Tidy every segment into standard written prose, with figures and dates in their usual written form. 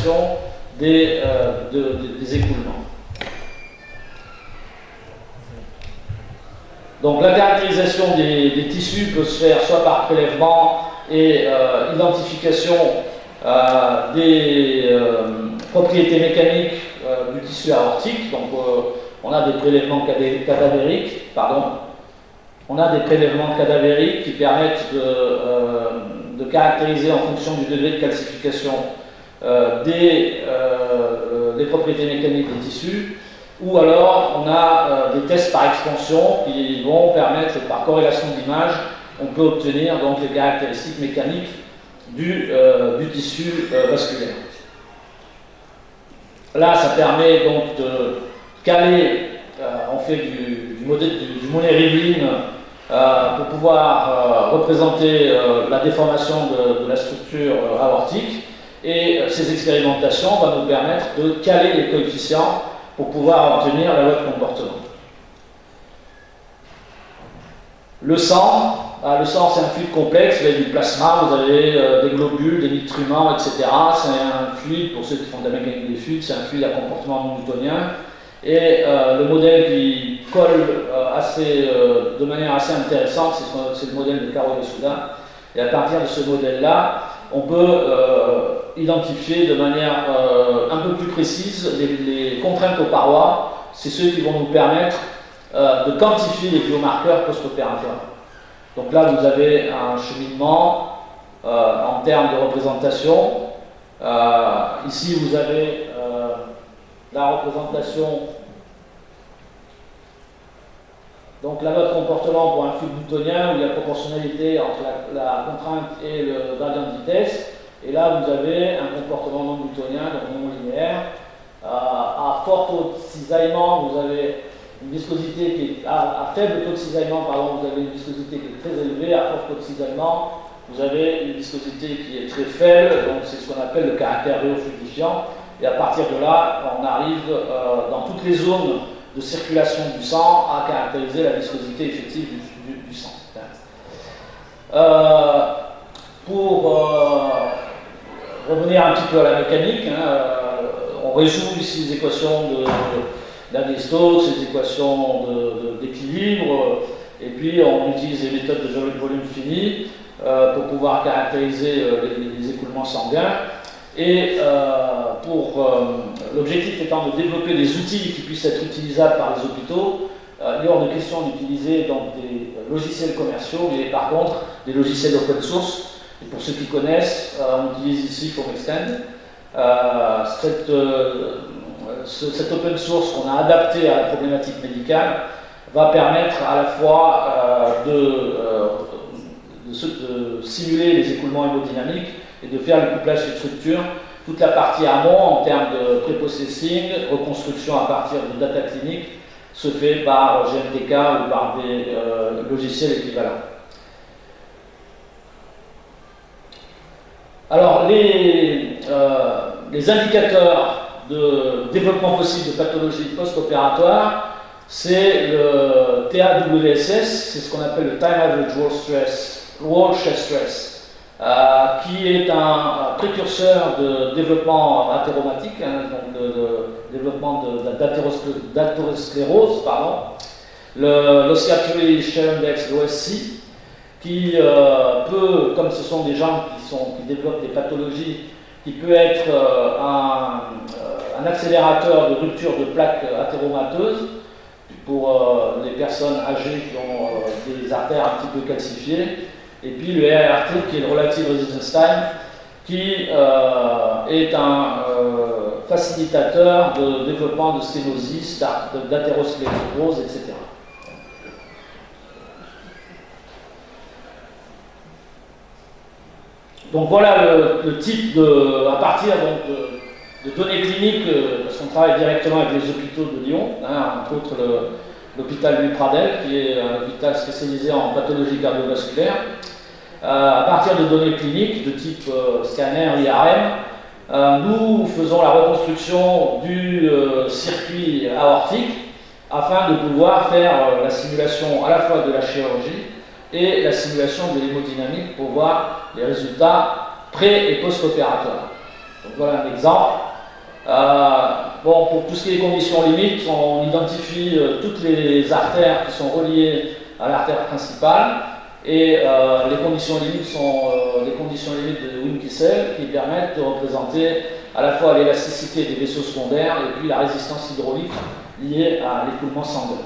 caractérisation des écoulements. Donc la caractérisation des tissus peut se faire soit par prélèvement et identification des propriétés mécaniques du tissu aortique. Donc on a des prélèvements cadavériques, on a des prélèvements cadavériques qui permettent de caractériser en fonction du degré de calcification des propriétés mécaniques des tissus, ou alors on a des tests par expansion qui vont permettre, par corrélation d'image, on peut obtenir donc les caractéristiques mécaniques du tissu vasculaire. Là, ça permet donc de caler, on fait du Monet Rivlin pour pouvoir représenter la déformation de la structure aortique, et ces expérimentations vont nous permettre de caler les coefficients pour pouvoir obtenir la loi de comportement. Le sang, c'est un fluide complexe, vous avez du plasma, vous avez des globules, des nutriments, etc. C'est un fluide, pour ceux qui font de la mécanique des fluides, c'est un fluide à comportement non newtonien. Et le modèle qui colle de manière assez intéressante, c'est le modèle de Karo-Yasuda. Et à partir de ce modèle-là, on peut identifier de manière un peu plus précise les contraintes aux parois. C'est ceux qui vont nous permettre de quantifier les biomarqueurs post-opératoires. Donc là, vous avez un cheminement en termes de représentation. Ici, vous avez la représentation, donc la loi de comportement pour un fluide newtonien où il y a proportionnalité entre la contrainte et le gradient de vitesse. Et là, vous avez un comportement non newtonien, donc non linéaire. À fort taux de cisaillement, vous avez une viscosité qui est à faible taux de cisaillement, vous avez une viscosité qui est très élevée. À fort taux de cisaillement, vous avez une viscosité qui est très faible, donc c'est ce qu'on appelle le caractère réofluidifiant. Et à partir de là, on arrive dans toutes les zones de circulation du sang à caractériser la viscosité effective du sang. Pour revenir un petit peu à la mécanique, on résout ici les équations d'Navier-Stokes, les équations d'équilibre, et puis on utilise les méthodes de volume fini pour pouvoir caractériser les écoulements sanguins. Et l'objectif étant de développer des outils qui puissent être utilisables par les hôpitaux, il est hors de question d'utiliser donc des logiciels commerciaux, mais par contre des logiciels open source. Et pour ceux qui connaissent, on utilise ici FormExtend. Cet open source qu'on a adapté à la problématique médicale va permettre à la fois de simuler les écoulements hémodynamiques et de faire le couplage de structures. Toute la partie amont, en termes de pré-processing, reconstruction à partir de data clinique, se fait par GMTK ou par des logiciels équivalents. Alors, les indicateurs de développement possible de pathologie post-opératoire, c'est le TAWSS, c'est ce qu'on appelle le Time Average Wall Stress qui est un précurseur de développement athéromatique, donc de développement d'athérosclérose, l'Osciatory Shear Index, l'OSC, qui peut, comme ce sont des gens qui développent des pathologies, qui peut être un accélérateur de rupture de plaques athéromateuses pour les personnes âgées qui ont des artères un petit peu calcifiées. Et puis le RRT, qui est le Relative Resistance Time, qui est un facilitateur de développement de sténosis, d'athérosclérose, etc. Donc voilà le type à partir de données cliniques, parce qu'on travaille directement avec les hôpitaux de Lyon, entre autres l'hôpital Louis Pradel, qui est un hôpital spécialisé en pathologie cardiovasculaire. À partir de données cliniques de type scanner, IRM, nous faisons la reconstruction du circuit aortique afin de pouvoir faire la simulation à la fois de la chirurgie et la simulation de l'hémodynamique pour voir les résultats pré- et post-opératoires. Donc voilà un exemple. Bon, pour tout ce qui est conditions limites, on identifie toutes les artères qui sont reliées à l'artère principale, et les conditions limites sont les conditions limites de Wien-Kissel qui permettent de représenter à la fois l'élasticité des vaisseaux secondaires et puis la résistance hydraulique liée à l'écoulement sanguin.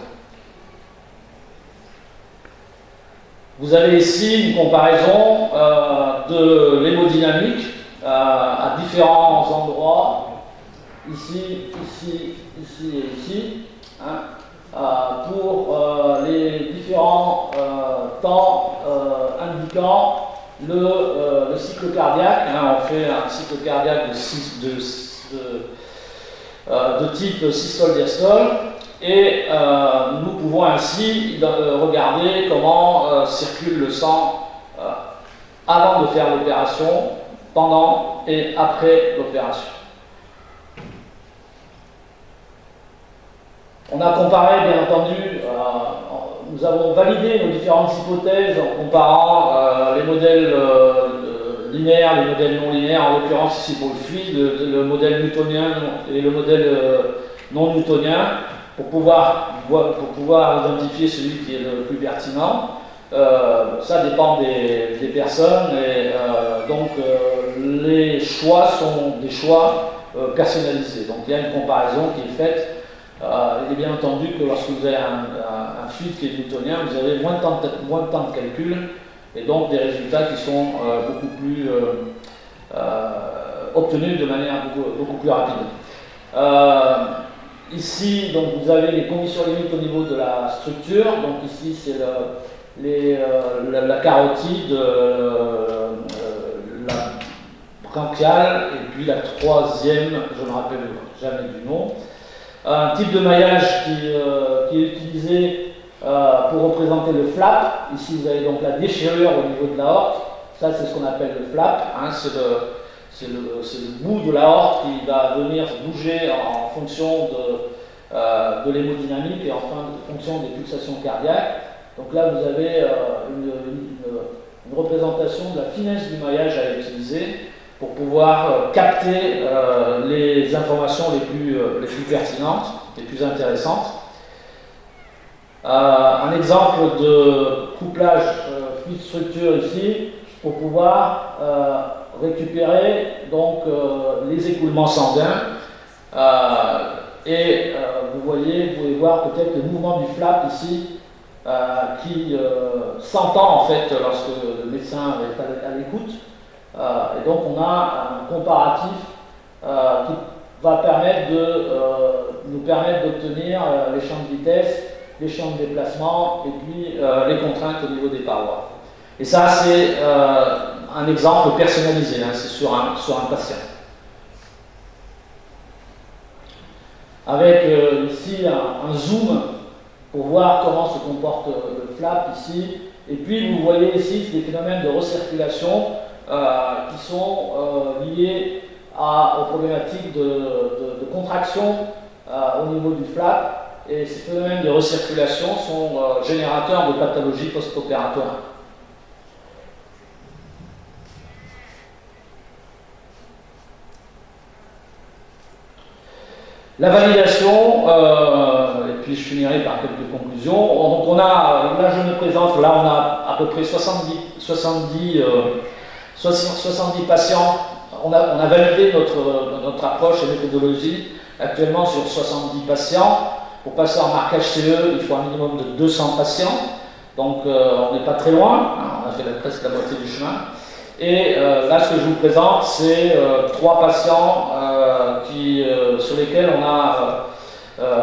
Vous avez ici une comparaison de l'hémodynamique à différents endroits, ici, ici, ici et ici, hein, pour les différents temps indiquant le cycle cardiaque. Hein, on fait un cycle cardiaque de type systole-diastole, et nous pouvons ainsi regarder comment circule le sang avant de faire l'opération, pendant et après l'opération. On a comparé, bien entendu, nous avons validé nos différentes hypothèses en comparant les modèles linéaires, les modèles non linéaires, en l'occurrence ici pour le fluide, le modèle newtonien et le modèle non newtonien, pour pouvoir identifier celui qui est le plus pertinent. Ça dépend des personnes, et donc les choix sont des choix personnalisés. Donc il y a une comparaison qui est faite. Il est bien entendu que lorsque vous avez un fluide qui est newtonien, vous avez moins de temps de calcul, et donc des résultats qui sont beaucoup plus obtenus de manière beaucoup plus rapide. Ici, donc, vous avez les conditions limites au niveau de la structure. Donc ici, c'est la carotide, la branchiale, et puis la troisième, je ne me rappelle jamais du nom. Un type de maillage qui est utilisé pour représenter le flap. Ici, vous avez donc la déchirure au niveau de l'aorte. Ça, c'est ce qu'on appelle le flap. Hein, c'est le bout de l'aorte qui va venir bouger en fonction de l'hémodynamique et en fonction des pulsations cardiaques. Donc là, vous avez une représentation de la finesse du maillage à utiliser pour pouvoir capter les informations les plus pertinentes, les plus intéressantes. Un exemple de couplage fluide-structure ici, pour pouvoir récupérer donc les écoulements sanguins, et vous pouvez voir peut-être le mouvement du flap ici qui s'entend en fait lorsque le médecin est à l'écoute, et donc on a un comparatif qui va nous permettre d'obtenir les champs de vitesse, les champs de déplacement et puis les contraintes au niveau des parois. Et ça, c'est un exemple personnalisé, hein, c'est sur un patient. Avec ici un zoom pour voir comment se comporte le flap ici. Et puis vous voyez ici des phénomènes de recirculation qui sont liés aux problématiques de contraction au niveau du flap. Et ces phénomènes de recirculation sont générateurs de pathologies post-opératoires. La validation, et puis je finirai par quelques conclusions. Donc on a, là je me présente, là on a à peu près 70 patients. On a validé notre approche et méthodologie actuellement sur 70 patients. Pour passer en marquage CE, il faut un minimum de 200 patients. Donc on n'est pas très loin, hein, on a fait presque la moitié du chemin. Et là, ce que je vous présente, c'est 3 patients sur lesquels on a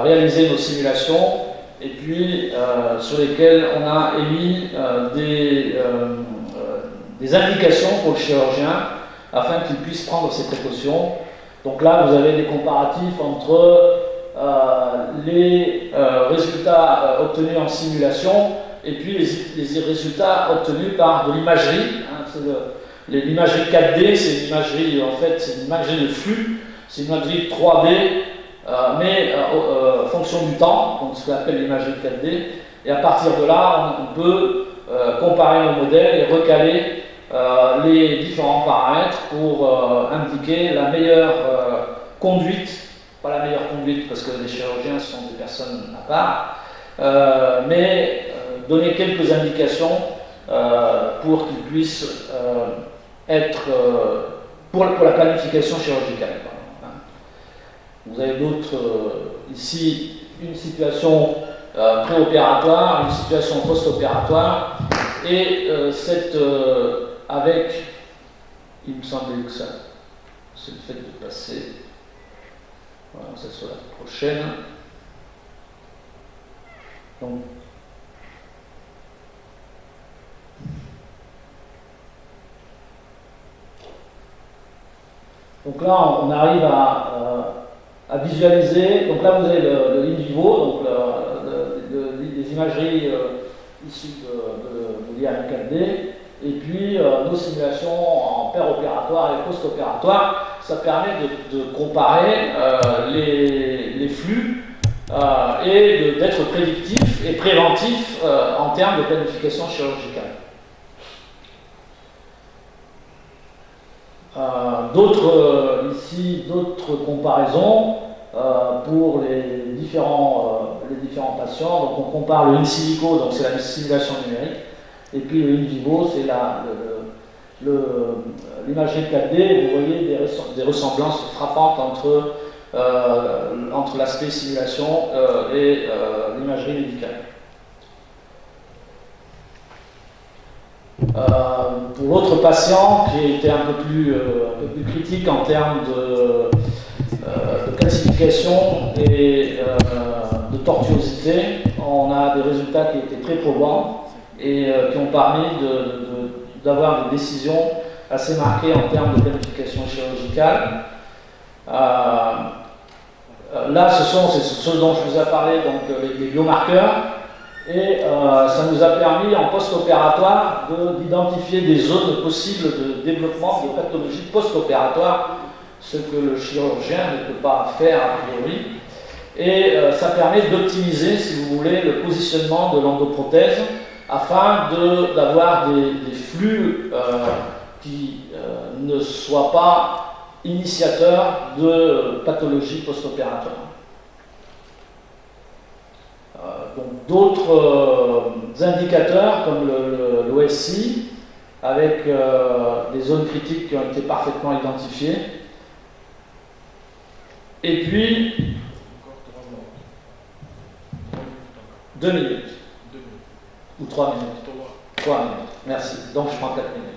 réalisé nos simulations, et puis sur lesquels on a émis des indications pour le chirurgien afin qu'il puisse prendre ses précautions. Donc là, vous avez des comparatifs entre les résultats obtenus en simulation et puis les résultats obtenus par de l'imagerie. Hein, l'imagerie 4D, c'est une imagerie, en fait, c'est une imagerie de flux, c'est une imagerie 3D, mais fonction du temps, donc ce qu'on appelle l'imagerie 4D. Et à partir de là, on peut comparer nos modèles et recaler les différents paramètres pour indiquer la meilleure conduite, pas la meilleure conduite parce que les chirurgiens sont des personnes à part, mais donner quelques indications pour qu'ils puissent être pour la planification chirurgicale. Vous avez d'autres, ici, une situation préopératoire, une situation post-opératoire, et avec, il me semblait que ça, c'est le fait de passer, voilà, ça soit la prochaine. Donc là, on arrive à visualiser. Donc là, vous avez le in vivo, donc les imageries issues de l'IRM 4D, et puis nos simulations en opératoire et post-opératoire. Ça permet de comparer les flux et d'être prédictif et préventif en termes de planification chirurgicale. D'autres comparaisons pour les différents patients. Donc on compare le in silico, donc c'est la simulation numérique, et puis le in vivo, c'est l'imagerie 4D. Vous voyez des ressemblances frappantes entre l'aspect simulation et l'imagerie médicale. Pour l'autre patient qui était un peu plus critique en termes de calcification et de tortuosité, on a des résultats qui étaient très probants et qui ont permis d'avoir des décisions assez marquées en termes de planification chirurgicale. Là, c'est ce dont je vous ai parlé, donc les biomarqueurs. Et ça nous a permis en post-opératoire d'identifier des zones possibles de développement de pathologies post-opératoires, ce que le chirurgien ne peut pas faire a priori. Et ça permet d'optimiser, si vous voulez, le positionnement de l'endoprothèse afin d'avoir des flux qui ne soient pas initiateurs de pathologies post-opératoires. Donc d'autres indicateurs comme l'OSI avec des zones critiques qui ont été parfaitement identifiées. Et puis 2 minutes ou 3 minutes. 3 minutes, merci. Donc je prends 4 minutes.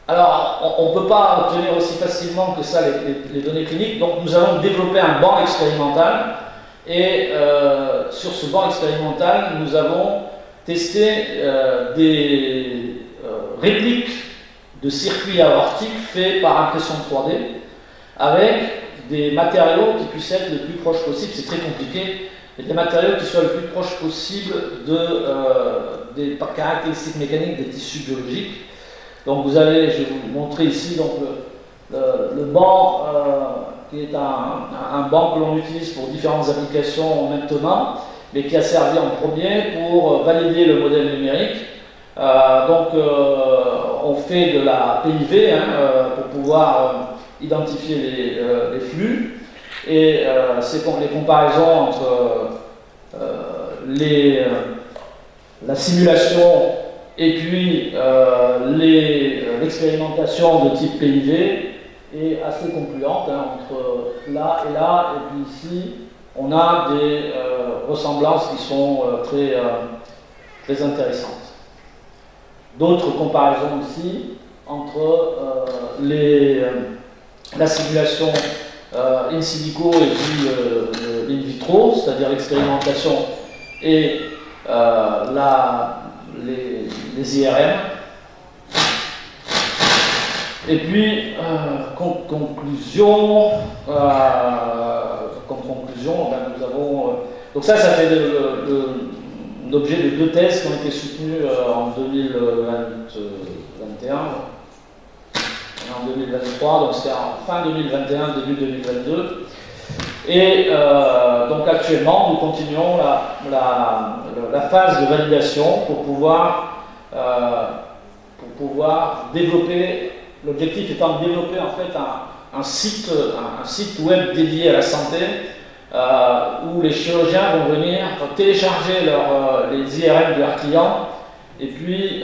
Alors, on ne peut pas obtenir aussi facilement que ça les données cliniques, donc nous avons développé un banc expérimental, et sur ce banc expérimental, nous avons testé des répliques de circuits aortiques faits par impression 3D, avec des matériaux qui puissent être le plus proche possible, c'est très compliqué, mais des matériaux qui soient le plus proche possible des caractéristiques mécaniques des tissus biologiques. Donc vous avez, je vais vous montrer ici donc le banc qui est un banc que l'on utilise pour différentes applications maintenant, mais qui a servi en premier pour valider le modèle numérique. On fait de la PIV pour pouvoir identifier les flux, et c'est les comparaisons entre la simulation et puis l'expérimentation de type PIV est assez concluante entre là et là, et puis ici on a des ressemblances qui sont très intéressantes. D'autres comparaisons ici entre la simulation in silico et puis in vitro, c'est-à-dire l'expérimentation et les IRM. Et puis, conclusion, nous avons... donc ça fait l'objet de 2 thèses qui ont été soutenues en 2021 et en 2023, donc c'est en fin 2021, début 2022. Et donc actuellement, nous continuons la phase de validation pour pouvoir développer, l'objectif étant de développer en fait un site web dédié à la santé où les chirurgiens vont venir télécharger les IRM de leurs clients et puis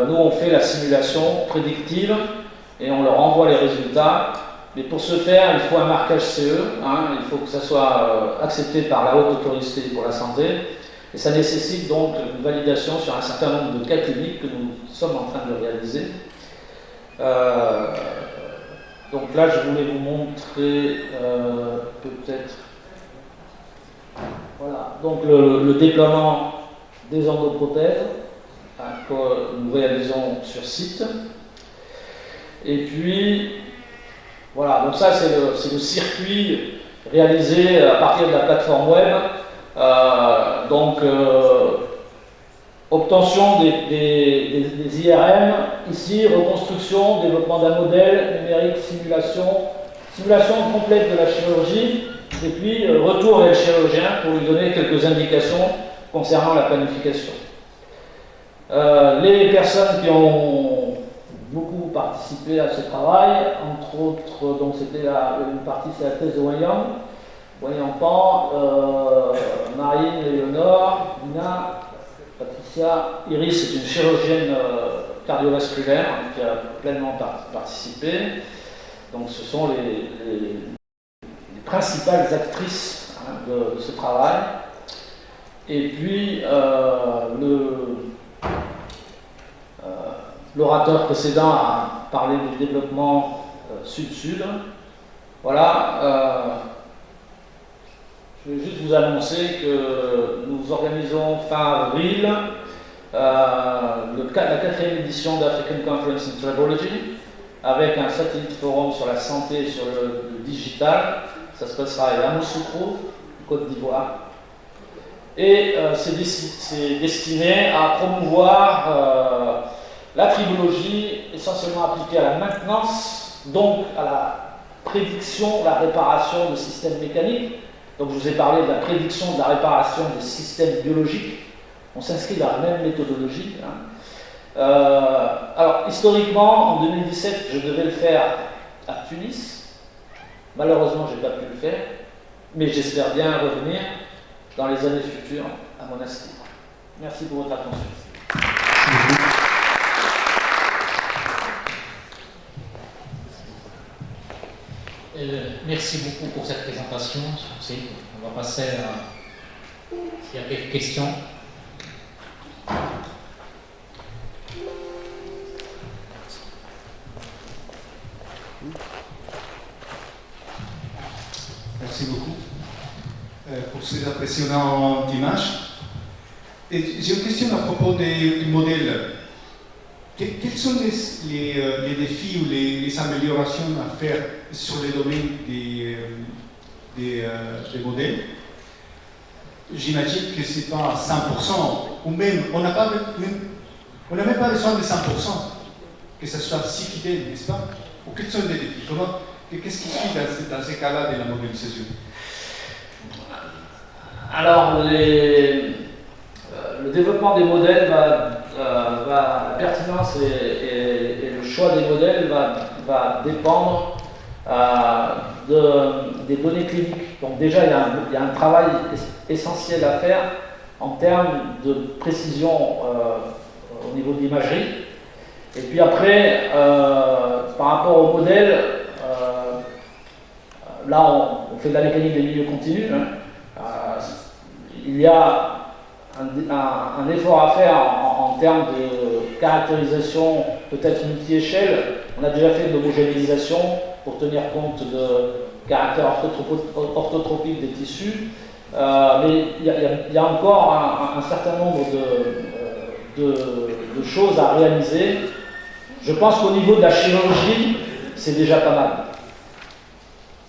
nous on fait la simulation prédictive et on leur envoie les résultats. Mais pour ce faire, il faut un marquage CE, il faut que ça soit accepté par la Haute Autorité pour la Santé, et ça nécessite donc une validation sur un certain nombre de cas cliniques que nous sommes en train de réaliser. Donc là, je voulais vous montrer peut-être, voilà, donc le déploiement des endoprothèses que nous réalisons sur site, et puis voilà, donc ça c'est le circuit réalisé à partir de la plateforme web. Obtention des IRM, ici reconstruction, développement d'un modèle numérique, simulation complète de la chirurgie, et puis retour vers le chirurgien pour lui donner quelques indications concernant la planification. Les personnes qui ont beaucoup participé à ce travail, entre autres, donc c'était une partie, c'est la thèse de Wang Pan, Marine, Léonore, Nina, Patricia, Iris est une chirurgienne cardiovasculaire qui a pleinement participé. Donc ce sont les principales actrices de ce travail. Et puis l'orateur précédent a parlé du développement sud-sud. Voilà. Je vais juste vous annoncer que nous organisons fin avril la 4e édition d'African Conference in Tribology avec un satellite forum sur la santé et sur le digital. Ça se passera à Yamoussoukro, Côte d'Ivoire. Et c'est destiné à promouvoir la tribologie essentiellement appliquée à la maintenance, donc à la prédiction, la réparation de systèmes mécaniques. Donc je vous ai parlé de la prédiction, de la réparation des systèmes biologiques. On s'inscrit dans la même méthodologie. Alors historiquement, en 2017, je devais le faire à Tunis. Malheureusement, je n'ai pas pu le faire, mais j'espère bien revenir dans les années futures à Monastir. Merci pour votre attention. Merci beaucoup pour cette présentation. On va passer à s'il y a quelques questions. Merci beaucoup pour ces impressionnantes images. Et j'ai une question à propos du modèle. Quels sont les défis ou les améliorations à faire sur les domaines des modèles? J'imagine que ce n'est pas 100%, ou même, on n'a même pas besoin de 100%, que ça soit si fidèle, n'est-ce pas? Ou quels sont les défis? Qu'est-ce qui suit dans ces cas-là de la modélisation? Alors, le développement des modèles la pertinence et le choix des modèles va dépendre des données cliniques. Donc déjà, il y a un travail essentiel à faire en termes de précision au niveau de l'imagerie. Et puis après, par rapport au modèle, là on fait de la mécanique des milieux continus. Il y a un effort à faire en termes de caractérisation, peut-être multi-échelle. On a déjà fait de l'homogénéisation pour tenir compte de caractères orthotropiques des tissus. Mais il y a encore un certain nombre de choses à réaliser. Je pense qu'au niveau de la chirurgie, c'est déjà pas mal.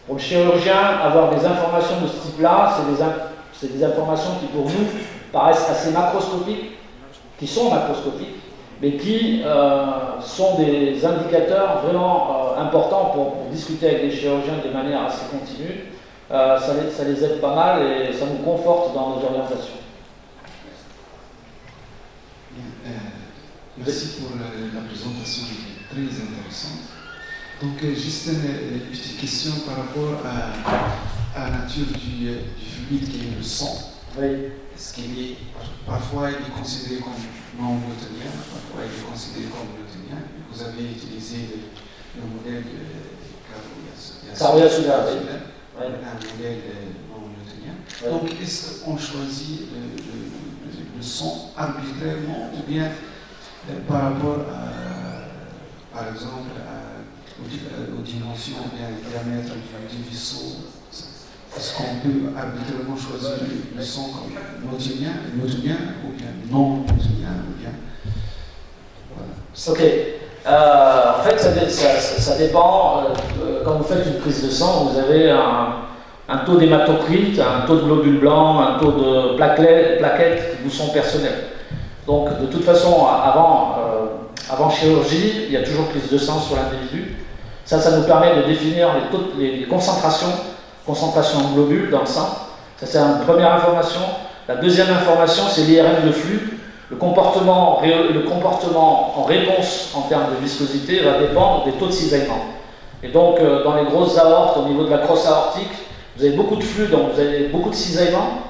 Pour le chirurgien, avoir des informations de ce type-là, c'est des informations qui pour nous paraissent assez macroscopiques, qui sont macroscopiques, mais qui sont des indicateurs vraiment importants pour discuter avec les chirurgiens de manière assez continue ça les aide pas mal et ça nous conforte dans nos orientations. Bien, merci pour la présentation qui est très intéressante. Donc, juste une petite question par rapport à la nature du fluide qui est le sang. Oui. Est-ce qu'il est, parfois il est considéré comme non newtonien, parfois il est considéré comme newtonien. Vous avez utilisé le modèle de Karoya-Suda, oui. Un modèle non newtonien. Oui. Donc, est-ce qu'on choisit le son arbitrairement ou bien par rapport à, par exemple, aux dimensions ou bien au diamètre du vaisseau? Est-ce qu'on peut arbitrairement choisir le son comme newtonien ou bien non newtonien ou bien voilà. Ok. En fait, ça dépend. Quand vous faites une prise de sang, vous avez un taux d'hématocrite, un taux de globules blancs, un taux de plaquettes qui vous sont personnels. Donc, de toute façon, avant chirurgie, il y a toujours prise de sang sur l'individu. Ça nous permet de définir les concentrations en globules dans le sang. Ça, c'est une première information. La deuxième information, c'est l'IRM de flux. Le comportement en réponse en termes de viscosité va dépendre des taux de cisaillement. Et donc, dans les grosses aortes, au niveau de la crosse aortique, vous avez beaucoup de flux, donc vous avez beaucoup de cisaillement.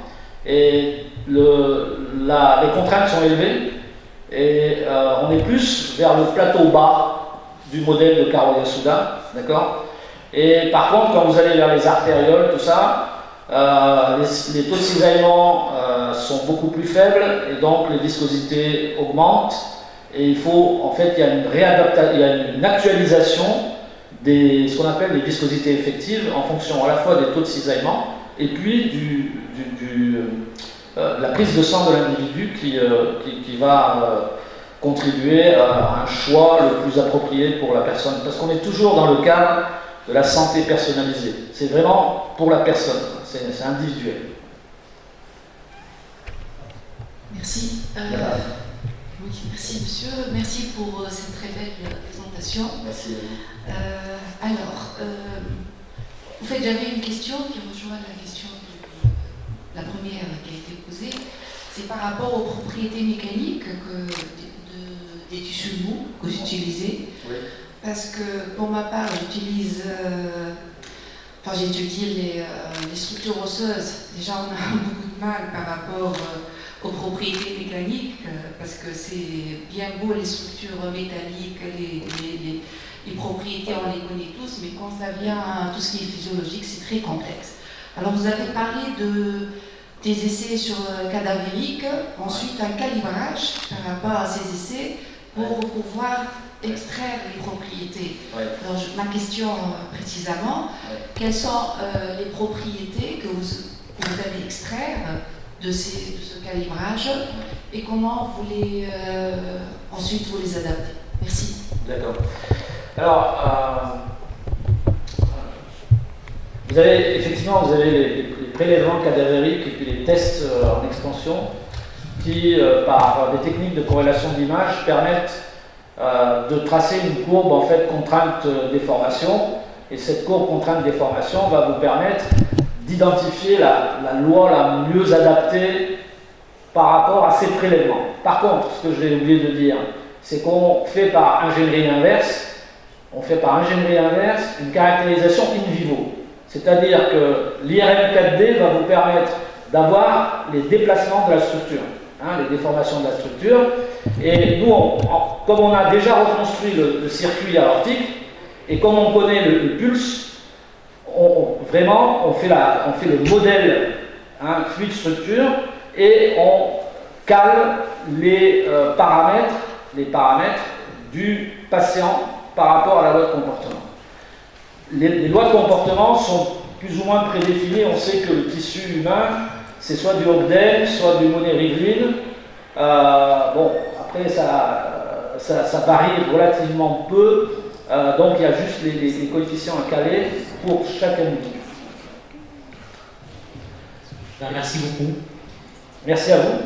Et les contraintes sont élevées. Et on est plus vers le plateau bas du modèle de Karoya-Suda, d'accord? Et par contre, quand vous allez vers les artérioles, tout ça, les taux de cisaillement sont beaucoup plus faibles et donc les viscosités augmentent. Et il faut, en fait, il y a une actualisation ce qu'on appelle les viscosités effectives en fonction à la fois des taux de cisaillement et puis de la prise de sang de l'individu qui va contribuer à un choix le plus approprié pour la personne. Parce qu'on est toujours dans le cadre de la santé personnalisée. C'est vraiment pour la personne, c'est individuel. Merci. Oui, merci monsieur, merci pour cette très belle présentation. Merci. En fait, j'avais une question qui rejoint la question la première qui a été posée. C'est par rapport aux propriétés mécaniques des tissus mous que j'utilisais. Oui. Parce que pour ma part, j'étudie les structures osseuses. Déjà, on a beaucoup de mal par rapport aux propriétés mécaniques, parce que c'est bien beau les structures métalliques, les propriétés, on les connaît tous, mais quand ça vient à tout ce qui est physiologique, c'est très complexe. Alors, vous avez parlé des essais sur cadavériques, ensuite un calibrage par rapport à ces essais pour pouvoir extraire les propriétés. Ouais. Alors, ma question précisément, quelles sont les propriétés que vous allez extraire de ce calibrage et comment ensuite vous les adaptez? Merci. D'accord. Alors, vous avez les prélèvements cadavériques et puis les tests en extension qui, par des techniques de corrélation d'image, permettent de tracer une courbe en fait contrainte-déformation, et cette courbe contrainte-déformation va vous permettre d'identifier la loi la mieux adaptée par rapport à ces prélèvements. Par contre, ce que j'ai oublié de dire, c'est qu'on fait par ingénierie inverse une caractérisation in vivo. C'est-à-dire que l'IRM 4D va vous permettre d'avoir les déplacements de la structure, les déformations de la structure. Et nous, comme on a déjà reconstruit le circuit aortique, et comme on connaît le pulse, on fait le modèle fluide structure et on cale les paramètres du patient par rapport à la loi de comportement. Les lois de comportement sont plus ou moins prédéfinies. On sait que le tissu humain, c'est soit du Ogden, soit du Monet-Rivlin. Après, ça varie relativement peu. Donc, il y a juste les coefficients à caler pour chaque individu. Merci beaucoup. Merci à vous.